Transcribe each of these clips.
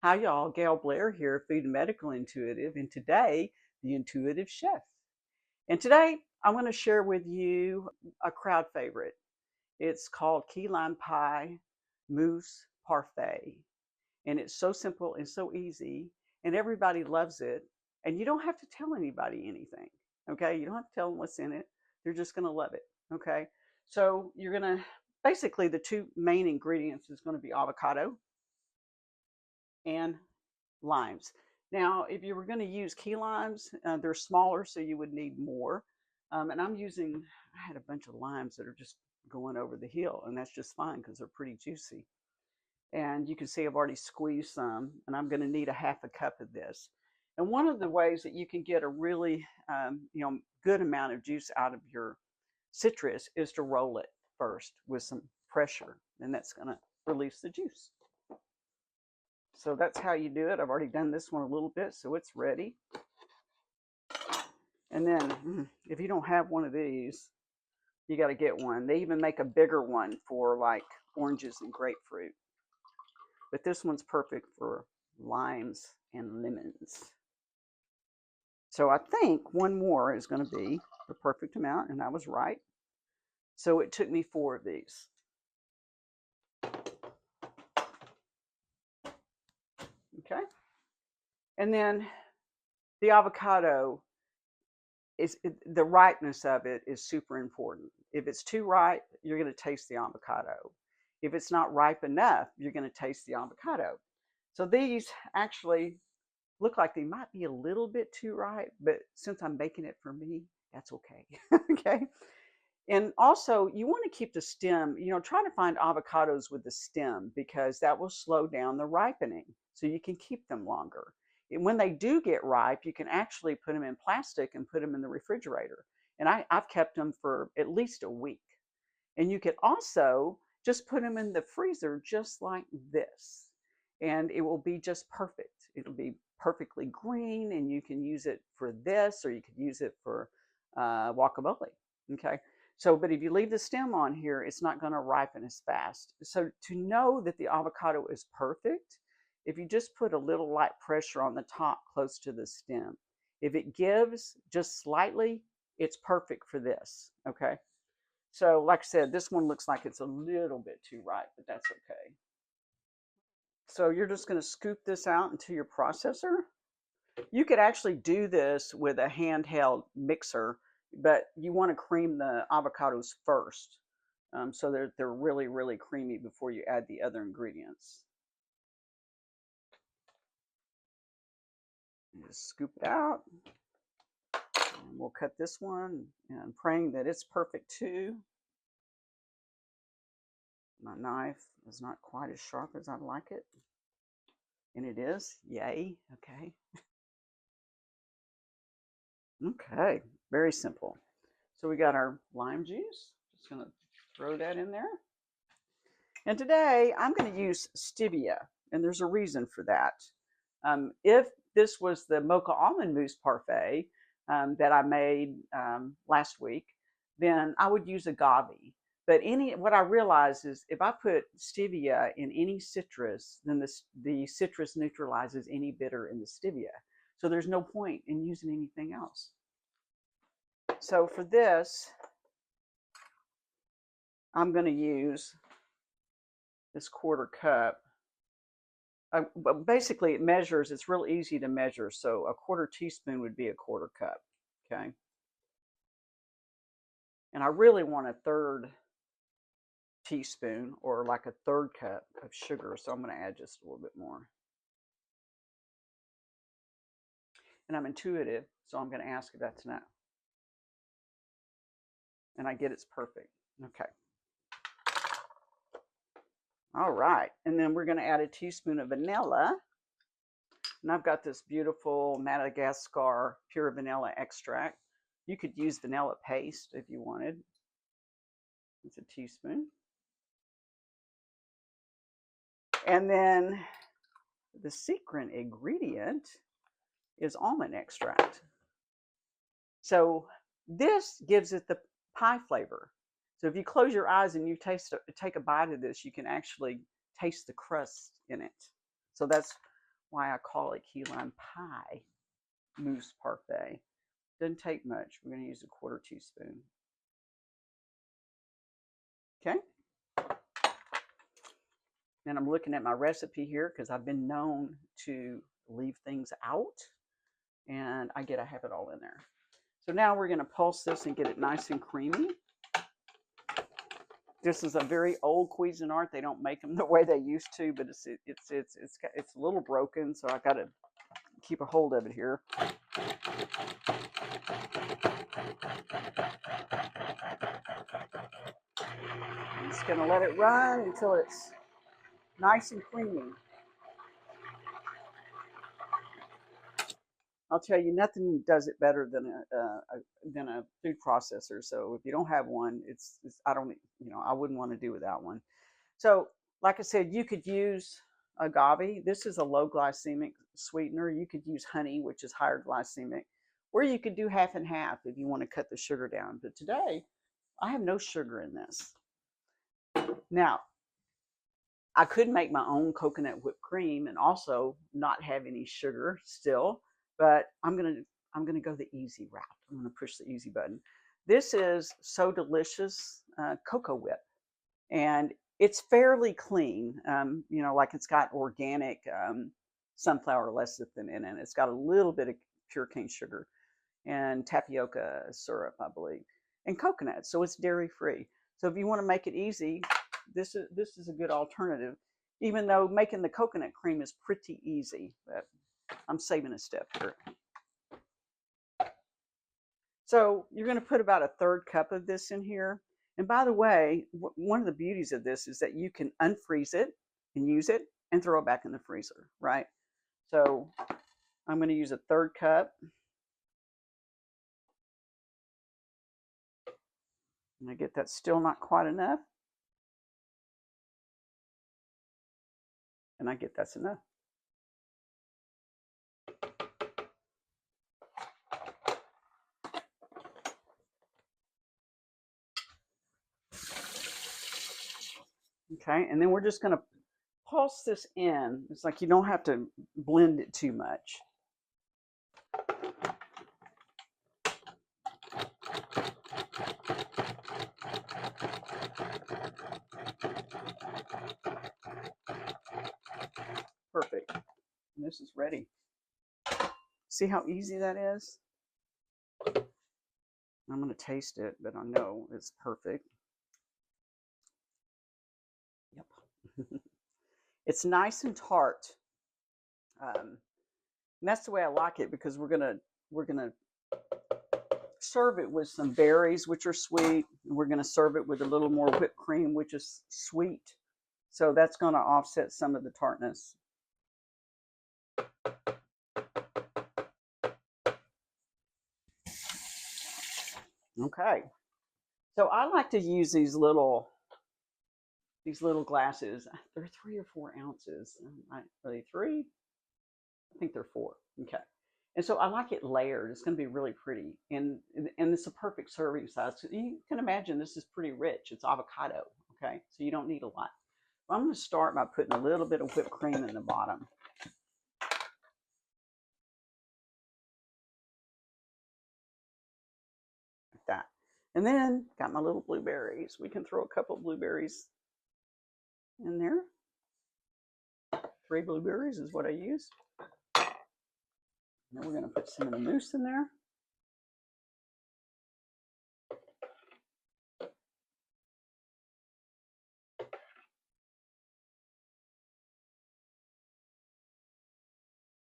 Hi, y'all. Gail Blair here, Food and Medical Intuitive, and today, the Intuitive Chef. And today, I'm going to share with you a crowd favorite. It's called Key Lime Pie Mousse Parfait. And it's so simple and so easy, and everybody loves it. And you don't have to tell anybody anything, okay? You don't have to tell them what's in it. They're just going to love it, okay? So, you're going to basically, the two main ingredients is going to be avocado and limes. Now, if you were going to use key limes, they're smaller, so you would need more. And I had a bunch of limes that are just going over the hill, and that's just fine because they're pretty juicy. And you can see I've already squeezed some, and I'm going to need a half a cup of this. And one of the ways that you can get a really, good amount of juice out of your citrus is to roll it first with some pressure, and that's going to release the juice. So that's how you do it. I've already done this one a little bit, so it's ready. And then if you don't have one of these, you got to get one. They even make a bigger one for like oranges and grapefruit. But this one's perfect for limes and lemons. So I think one more is going to be the perfect amount, and I was right. So it took me 4 of these. Okay. And then the avocado the ripeness of it is super important. If it's too ripe, you're going to taste the avocado. If it's not ripe enough, you're going to taste the avocado. So these actually look like they might be a little bit too ripe, but since I'm making it for me, that's okay. Okay. And also, you want to keep the stem, try to find avocados with the stem because that will slow down the ripening so you can keep them longer. And when they do get ripe, you can actually put them in plastic and put them in the refrigerator. And I've kept them for at least a week. And you can also just put them in the freezer just like this. And it will be just perfect. It'll be perfectly green, and you can use it for this, or you could use it for guacamole. Okay. So, but if you leave the stem on here, it's not going to ripen as fast. So to know that the avocado is perfect, if you just put a little light pressure on the top close to the stem, if it gives just slightly, it's perfect for this. Okay. So like I said, this one looks like it's a little bit too ripe, but that's okay. So you're just going to scoop this out into your processor. You could actually do this with a handheld mixer, but you want to cream the avocados first, so they're really, really creamy before you add the other ingredients. Just scoop it out. And we'll cut this one, and praying that it's perfect too. My knife is not quite as sharp as I'd like it. And it is. Yay. Okay. Okay. Very simple. So we got our lime juice. Just going to throw that in there. And today I'm going to use stevia, and there's a reason for that. If this was the mocha almond mousse parfait that I made last week, then I would use agave. But what I realize is if I put stevia in any citrus, then the citrus neutralizes any bitter in the stevia. So there's no point in using anything else. So for this, I'm going to use this 1/4 cup. But basically, it measures, it's real easy to measure. So a 1/4 teaspoon would be a 1/4 cup. Okay. And I really want a 1/3 teaspoon or like a 1/3 cup of sugar. So I'm going to add just a little bit more. And I'm intuitive, so I'm going to ask if that's enough. And I get it's perfect. Okay. All right. And then we're going to add a teaspoon of vanilla. And I've got this beautiful Madagascar pure vanilla extract. You could use vanilla paste if you wanted. It's a teaspoon. And then the secret ingredient is almond extract. So this gives it the pie flavor. So if you close your eyes and you take a bite of this, you can actually taste the crust in it. So that's why I call it key lime pie mousse parfait. Doesn't take much. We're going to use a 1/4 teaspoon. Okay. And I'm looking at my recipe here because I've been known to leave things out, and I have it all in there. So now we're going to pulse this and get it nice and creamy. This is a very old Cuisinart. They don't make them the way they used to, but it's a little broken, so I got to keep a hold of it here. I'm just going to let it run until it's nice and creamy. I'll tell you, nothing does it better than a food processor. So if you don't have one, I wouldn't want to do without one. So, like I said, you could use agave. This is a low glycemic sweetener. You could use honey, which is higher glycemic, or you could do half and half if you want to cut the sugar down. But today, I have no sugar in this. Now, I could make my own coconut whipped cream and also not have any sugar still, but I'm gonna go the easy route. I'm gonna push the easy button. This is So Delicious Cocoa Whip, and it's fairly clean. Like it's got organic sunflower lecithin in it. It's got a little bit of pure cane sugar and tapioca syrup, I believe, and coconut. So it's dairy free. So if you want to make it easy, this is a good alternative, even though making the coconut cream is pretty easy, but I'm saving a step here. So you're going to put about a 1/3 cup of this in here. And by the way, one of the beauties of this is that you can unfreeze it and use it and throw it back in the freezer, right? So I'm going to use a 1/3 cup. And I get that's still not quite enough. And I get that's enough. Okay, and then we're just going to pulse this in. It's like you don't have to blend it too much. Perfect. And this is ready. See how easy that is? I'm going to taste it, but I know it's perfect. Yep. It's nice and tart. And that's the way I like it because we're gonna serve it with some berries, which are sweet. We're gonna serve it with a little more whipped cream, which is sweet. So that's gonna offset some of the tartness. Okay. So I like to use these little glasses. They're 3 or 4 ounces. Are they 3? I think they're 4. Okay. And so I like it layered. It's going to be really pretty. And it's a perfect serving size. So you can imagine this is pretty rich. It's avocado. Okay. So you don't need a lot. Well, I'm going to start by putting a little bit of whipped cream in the bottom. Like that. And then got my little blueberries. We can throw a couple of blueberries in there. 3 blueberries is what I use. And then we're going to put some of the mousse in there.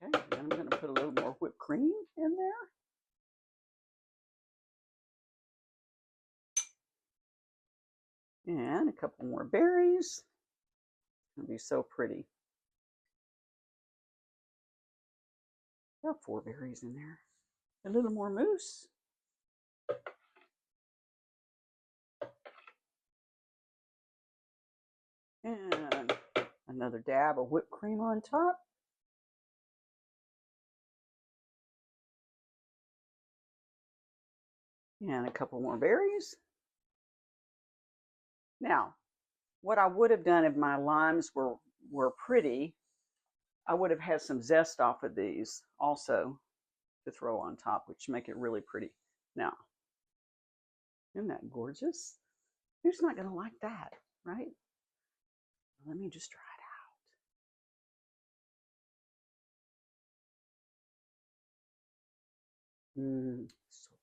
Okay, then I'm going to put a little more whipped cream in there. And a couple more berries. It's going to be so pretty. About 4 berries in there. A little more mousse. And another dab of whipped cream on top. And a couple more berries. Now, what I would have done if my limes were pretty I would have had some zest off of these also to throw on top, which make it really pretty. Now, isn't that gorgeous? Who's not going to like that, right? Let me just try it out. So